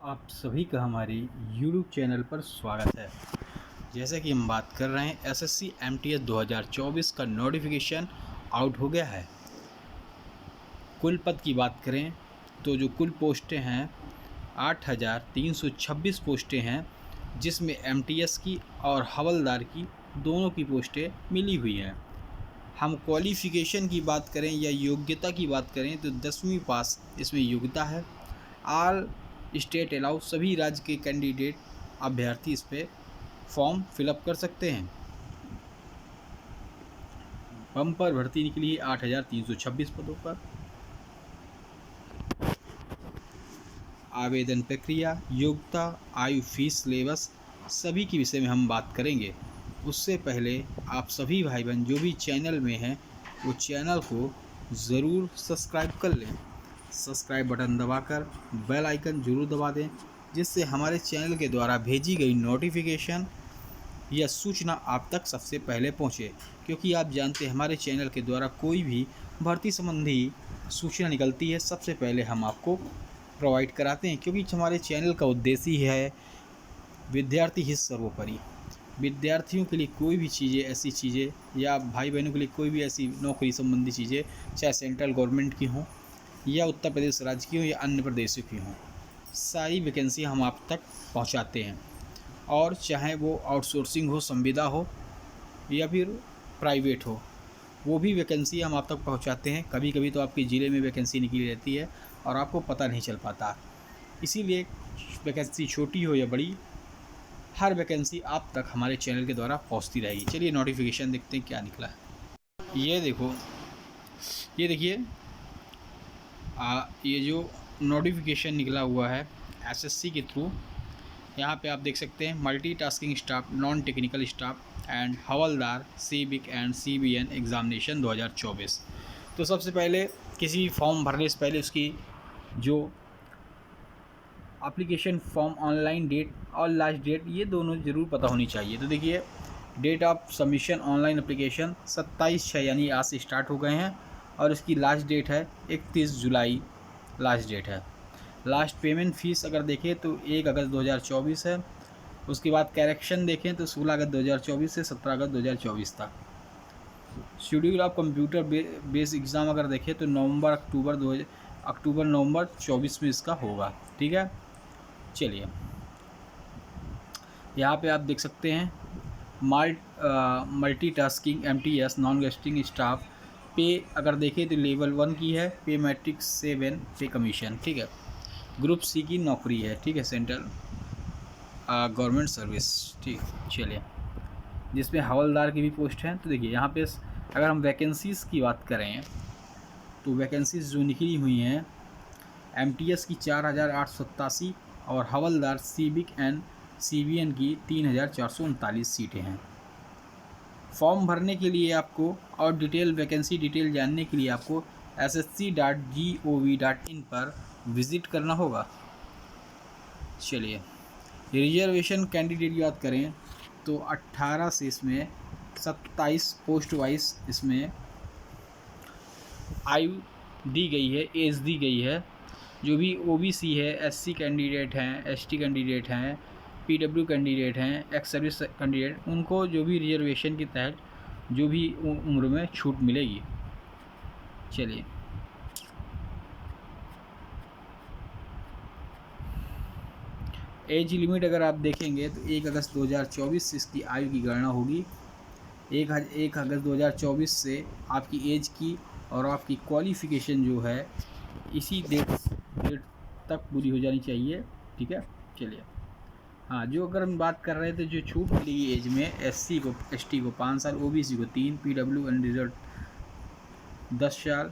आप सभी का हमारे यूट्यूब चैनल पर स्वागत है। जैसे कि हम बात कर रहे हैं एसएससी एमटीएस 2024 का नोटिफिकेशन आउट हो गया है। कुल पद की बात करें तो जो कुल पोस्टें हैं 8,326 पोस्टें हैं, जिसमें एमटीएस की और हवलदार की दोनों की पोस्टें मिली हुई हैं। हम क्वालिफ़िकेशन की बात करें या योग्यता की बात करें तो 10वीं पास इसमें योग्यता है। ऑल स्टेट अलाउ सभी राज्य के कैंडिडेट अभ्यर्थी इस पे फॉर्म फिलअप कर सकते हैं। बम्पर भर्ती निकली है 8,326 पदों पर। आवेदन प्रक्रिया, योग्यता, आयु, फीस, सिलेबस सभी के विषय में हम बात करेंगे। उससे पहले आप सभी भाई बहन जो भी चैनल में हैं वो चैनल को ज़रूर सब्सक्राइब कर लें। सब्सक्राइब बटन दबाकर बेल आइकन ज़रूर दबा दें, जिससे हमारे चैनल के द्वारा भेजी गई नोटिफिकेशन या सूचना आप तक सबसे पहले पहुंचे। क्योंकि आप जानते हैं हमारे चैनल के द्वारा कोई भी भर्ती संबंधी सूचना निकलती है सबसे पहले हम आपको प्रोवाइड कराते हैं। क्योंकि हमारे चैनल का उद्देश्य ही है विद्यार्थी हित सर्वोपरि। विद्यार्थियों के लिए कोई भी चीज़ें ऐसी चीज़ें या भाई बहनों के लिए कोई भी ऐसी नौकरी संबंधी चीज़ें, चाहे सेंट्रल गवर्नमेंट की हों या उत्तर प्रदेश राज्य की हों या अन्य प्रदेशों की हों, सारी वैकेंसी हम आप तक पहुंचाते हैं। और चाहे वो आउटसोर्सिंग हो, संविदा हो या फिर प्राइवेट हो, वो भी वैकेंसी हम आप तक पहुंचाते हैं। कभी कभी तो आपके ज़िले में वैकेंसी निकली रहती है और आपको पता नहीं चल पाता। इसीलिए वैकेंसी छोटी हो या बड़ी, हर वैकेंसी आप तक हमारे चैनल के द्वारा पहुंचती रहेगी। चलिए नोटिफिकेशन देखते हैं क्या निकला है। ये देखो, ये देखिए, ये जो नोटिफिकेशन निकला हुआ है एसएससी के थ्रू, यहाँ पे आप देख सकते हैं multitasking staff, non technical staff and havildar civic and CBN examination 2024। तो सबसे पहले किसी भी फॉर्म भरने से पहले उसकी जो एप्लीकेशन फॉर्म ऑनलाइन डेट और लास्ट डेट, ये दोनों ज़रूर पता होनी चाहिए। तो देखिए, date of submission online application 27/6 यानी आज से स्टार्ट हो गए हैं और इसकी लास्ट डेट है 31 जुलाई लास्ट डेट है। लास्ट पेमेंट फ़ीस अगर देखें तो 1 अगस्त 2024 है। उसके बाद करेक्शन देखें तो 16 अगस्त 2024 से 17 अगस्त 2024 तक। Schedule of computer base exam अगर देखें तो अक्टूबर नवंबर 24 में इसका होगा। ठीक है, चलिए यहाँ पे आप देख सकते हैं मल्टीटास्किंग एमटीएस नॉन गेस्टिंग स्टाफ पे अगर देखें तो लेवल 1 की है, पे मैट्रिक्स 7 पे कमीशन। ठीक है, ग्रुप सी की नौकरी है। ठीक है, सेंट्रल गवर्नमेंट सर्विस। ठीक, चलिए, जिसमें हवलदार की भी पोस्ट है। तो देखिए यहाँ पे अगर हम वैकेंसीज़ की बात करें तो वैकेंसीज़ जो निकली हुई हैं एमटीएस की 4,887 और हवलदार सिविक एंड सीबीएन की 3,439 सीटें हैं। फॉर्म भरने के लिए आपको और डिटेल वैकेंसी डिटेल जानने के लिए आपको ssc.gov.in पर विज़िट करना होगा। चलिए, रिजर्वेशन कैंडिडेट की बात करें तो 18 से इसमें 27 पोस्ट वाइज इसमें आयु दी गई है, एज दी गई है। जो भी ओबीसी है, एससी कैंडिडेट हैं, एसटी कैंडिडेट हैं, पीडब्ल्यू कैंडिडेट हैं, एक्स सर्विस कैंडिडेट, उनको जो भी रिजर्वेशन के तहत जो भी उम्र में छूट मिलेगी। चलिए, एज लिमिट अगर आप देखेंगे तो 1 अगस्त 2024 से इसकी आयु की गणना होगी। 1 अगस्त 2024 से आपकी एज की और आपकी क्वालिफ़िकेशन जो है इसी डेट तक पूरी हो जानी चाहिए। ठीक है, चलिए, हाँ, जो अगर हम बात कर रहे थे जो छूट मिलेगी एज में, एससी को, एसटी को 5 साल, ओबीसी को 3, पीडब्ल्यू अनरिजर्व 10 साल,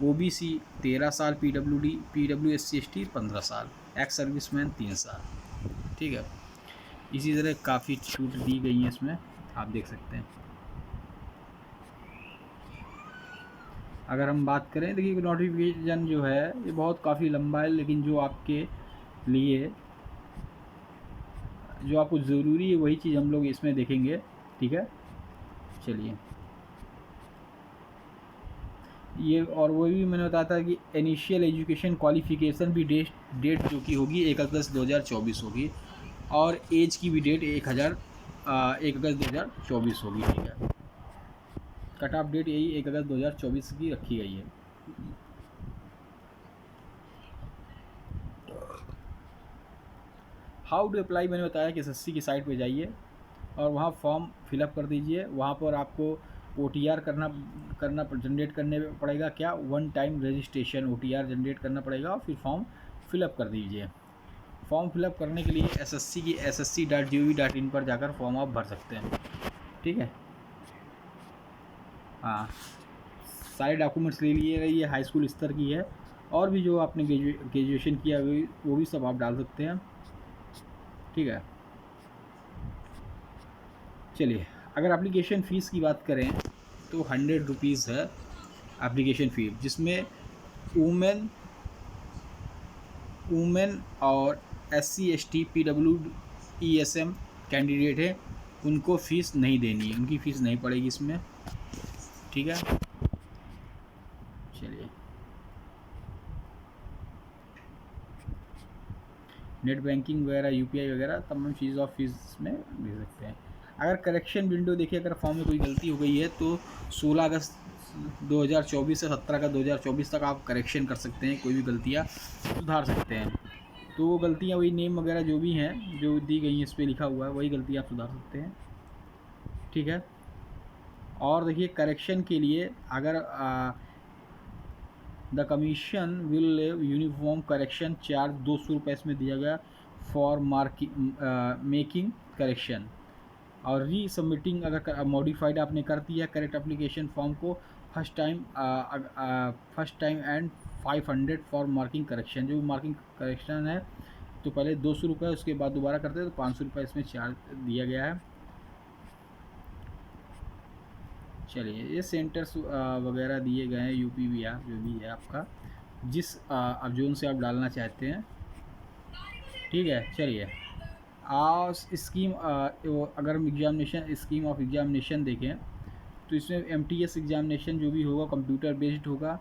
ओबीसी 13 साल, पीडब्ल्यू एससी एसटी 15 साल, एक्स सर्विसमैन 3 साल। ठीक है, इसी तरह काफ़ी छूट दी गई है इसमें, आप देख सकते हैं। अगर हम बात करें, देखिए नोटिफिकेशन जो है ये बहुत काफ़ी लंबा है, लेकिन जो आपके लिए जो आपको ज़रूरी है वही चीज़ हम लोग इसमें देखेंगे। ठीक है, चलिए, ये और वो भी मैंने बताया था कि इनिशियल एजुकेशन क्वालिफ़िकेशन भी डेट जो कि होगी 1 अगस्त 2024 होगी, और एज की भी डेट 1 अगस्त 2024 होगी। ठीक है, कट ऑफ डेट यही 1 अगस्त 2024 की रखी गई है। हाउ टू अप्लाई मैंने बताया कि एसएससी की साइट पे जाइए और वहाँ फॉर्म फिलअप कर दीजिए। वहाँ पर आपको OTR करना जनरेट करने पड़ेगा, क्या 1 टाइम रजिस्ट्रेशन OTR जनरेट करना पड़ेगा, और फिर फॉर्म फिलअप कर दीजिए। फॉर्म फिलअप करने के लिए SSC की ssc.gov.in पर जाकर फॉर्म आप भर सकते हैं। ठीक है, हाँ, सारे डॉक्यूमेंट्स ले लिए रहिए, हाई स्कूल स्तर की है, और भी जो आपने ग्रेजुएशन किया वो भी सब आप डाल सकते हैं। ठीक है, चलिए, अगर एप्लीकेशन फ़ीस की बात करें तो 100 रुपीज़ है एप्लीकेशन फ़ी, जिसमें वुमेन और SC ST PWESM कैंडिडेट है, उनको फ़ीस नहीं देनी है, उनकी फ़ीस नहीं पड़ेगी इसमें। ठीक है, चलिए, नेट बैंकिंग वगैरह UPI वगैरह तमाम चीज़ ऑफ फीस में दे सकते हैं। अगर करेक्शन विंडो देखिए, अगर फॉर्म में कोई गलती हो गई है तो 16 अगस्त 2024 से 17 अगस्त 2024 तक आप करेक्शन कर सकते हैं, कोई भी गलतियाँ सुधार सकते हैं। तो वो गलतियाँ वही नेम वगैरह जो भी हैं, जो दी गई हैं, इस पर लिखा हुआ है, वही गलती आप सुधार सकते हैं। ठीक है, और देखिए करेक्शन के लिए अगर द कमीशन विल लेव यूनिफॉर्म करेक्शन चार्ज 200 रुपये इसमें दिया गया फॉर मेकिंग करेक्शन, और रीसबमिटिंग अगर मॉडिफाइड आपने कर दिया करेक्ट एप्लीकेशन फॉर्म को first time and 500 for marking correction. जो मार्किंग करेक्शन है तो पहले 200 रुपये, उसके बाद दोबारा करते हैं तो 500 रुपये इसमें चार्ज दिया गया है। चलिए, ये सेंटर्स वगैरह दिए गए हैं, UP बिहार जो भी है आपका, जिस अब जोन से आप डालना चाहते हैं। ठीक है, चलिए, स्कीम अगर हम एग्जामिनेशन स्कीम ऑफ एग्जामिनेशन देखें तो इसमें MTS एग्जामिनेशन जो भी होगा कंप्यूटर बेस्ड होगा,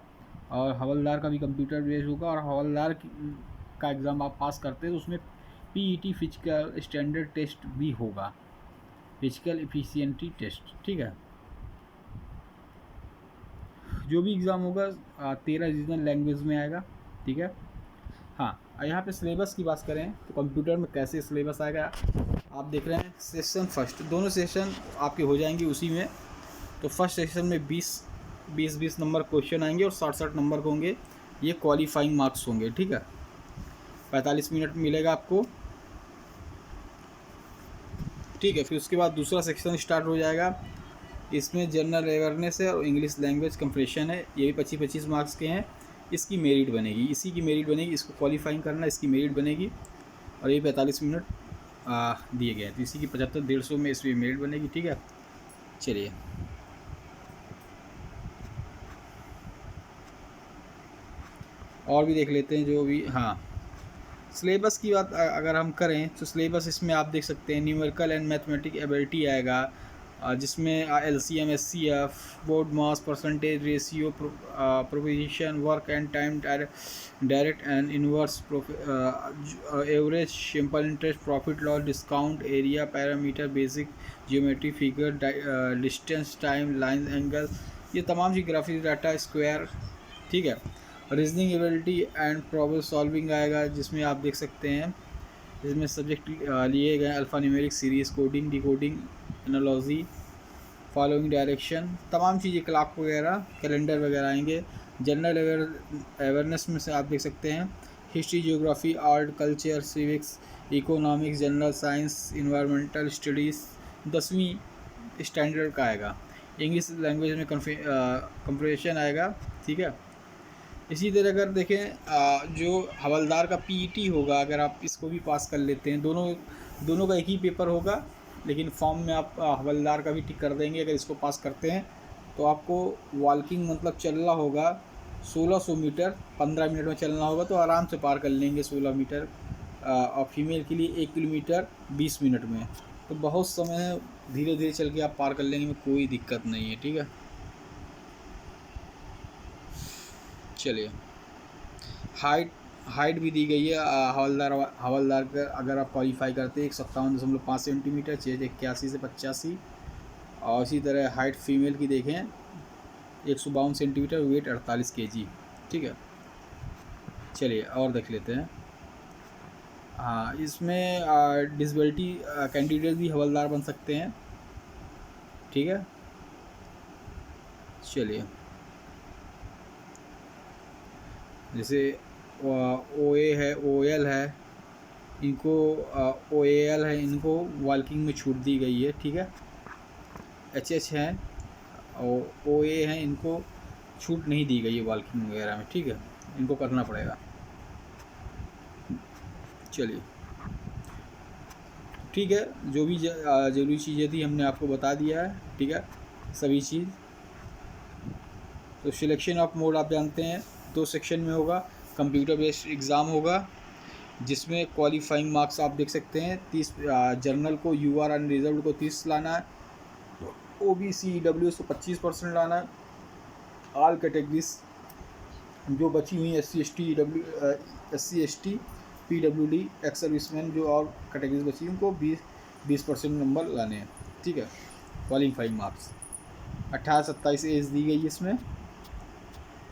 और हवलदार का भी कंप्यूटर बेस्ड होगा, और हवलदार का एग्ज़ाम आप पास करते हैं तो उसमें PET फिजिकल स्टैंडर्ड टेस्ट भी होगा, फिजिकल एफिशिएंसी टेस्ट। ठीक है, जो भी एग्ज़ाम होगा 13 रीजनल लैंग्वेज में आएगा। ठीक है, हाँ, यहाँ पे सिलेबस की बात करें तो कंप्यूटर में कैसे सिलेबस आएगा, आप देख रहे हैं सेशन फर्स्ट, दोनों सेशन आपके हो जाएंगे उसी में। तो फर्स्ट सेशन में 20 नंबर क्वेश्चन आएंगे और 60 नंबर के होंगे, ये क्वालिफाइंग मार्क्स होंगे। ठीक है, 45 मिनट मिलेगा आपको। ठीक है, फिर उसके बाद दूसरा सेक्शन स्टार्ट हो जाएगा, इसमें जनरल अवेयरनेस है और इंग्लिश लैंग्वेज कंप्रेशन है, ये भी 25-25 मार्क्स के हैं। इसकी मेरिट बनेगी, इसी की मेरिट बनेगी, इसको क्वालिफाइंग करना, इसकी मेरिट बनेगी, और ये 45 मिनट दिए गए हैं, तो इसी की 75-150 में इसमें मेरिट बनेगी। ठीक है, चलिए, और भी देख लेते हैं जो भी। हाँ, सिलेबस की बात अगर हम करें तो सिलेबस इसमें आप देख सकते हैं न्यूमेरिकल एंड मैथमेटिक एबिलिटी आएगा, जिसमें LCM SCF board mass percentage ratio proposition work and time direct and inverse average simple interest profit loss discount area parameter basic geometry figure distance time line angle, ये तमाम जी graphic data square. ठीक है, reasoning ability and problem solving आएगा, जिसमें आप देख सकते हैं इसमें सब्जेक्ट लिए गए alphanumeric series coding decoding analogy following direction, तमाम चीज़ें क्लॉक वगैरह कैलेंडर वगैरह आएंगे। जनरल अवेयरनेस में से आप देख सकते हैं history geography art culture civics economics general science environmental studies 10वीं स्टैंडर्ड का आएगा। इंग्लिश लैंग्वेज में कंप्रेशन आएगा। ठीक है, इसी तरह अगर देखें जो हवलदार का PET होगा, अगर आप इसको भी पास कर लेते हैं, दोनों का एक ही पेपर होगा, लेकिन फॉर्म में आप हवलदार का भी टिक कर देंगे। अगर इसको पास करते हैं तो आपको वॉकिंग मतलब चलना होगा 1600 मीटर 15 मिनट में चलना होगा, तो आराम से पार कर लेंगे 16 मीटर, और फीमेल के लिए 1 किलोमीटर 20 मिनट में, तो बहुत समय है, धीरे धीरे चल के आप पार कर लेंगे, में कोई दिक्कत नहीं है। ठीक है, चलिए, हाइट हाइट भी दी गई है। हवलदार का अगर आप क्वालिफाई करते हैं 157.5 सेंटीमीटर, चेज 81 से 85। और इसी तरह हाइट फीमेल की देखें 152 सेंटीमीटर, वेट 48 kg। ठीक है, चलिए और देख लेते हैं। हाँ, इसमें डिसेबिलिटी कैंडिडेट भी हवलदार बन सकते हैं। ठीक है, चलिए, जैसे OA है, OL है, इनको OAL है, इनको वाल्किंग में छूट दी गई है। ठीक है, HH है और OA है, इनको छूट नहीं दी गई है वाल्किंग वगैरह में। ठीक है, इनको करना पड़ेगा। चलिए, ठीक है, जो भी ज़रूरी चीज़ें थी हमने आपको बता दिया है। ठीक है, सभी चीज़। तो सिलेक्शन ऑफ मोड आप जानते हैं 2 सेक्शन में होगा। कंप्यूटर बेस्ड एग्ज़ाम होगा जिसमें क्वालिफाइंग मार्क्स आप देख सकते हैं 30। जर्नल को UR अनरिजर्व्ड को 30 लाना है, OBC EWS को 25% लाना है। ऑल कैटेगरीज जो बची हुई SC ST PWD ex serviceman जो और कैटेगरीज बची उनको 20% नंबर लाने हैं। ठीक है, क्वालिफाइंग मार्क्स 28-27 एज दी गई इसमें।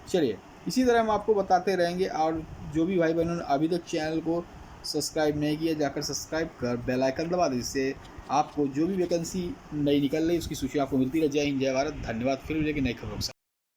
चलिए, इसी तरह हम आपको बताते रहेंगे। और जो भी भाई बहनों ने अभी तक चैनल को सब्सक्राइब नहीं किया, जाकर सब्सक्राइब कर बेल आइकन दबा दें, जिससे आपको जो भी वैकेंसी नई निकल रही है उसकी सूचना आपको मिलती रहे। जय हिंद, जय भारत, धन्यवाद। फिर मिलेंगे नई खबरों के साथ।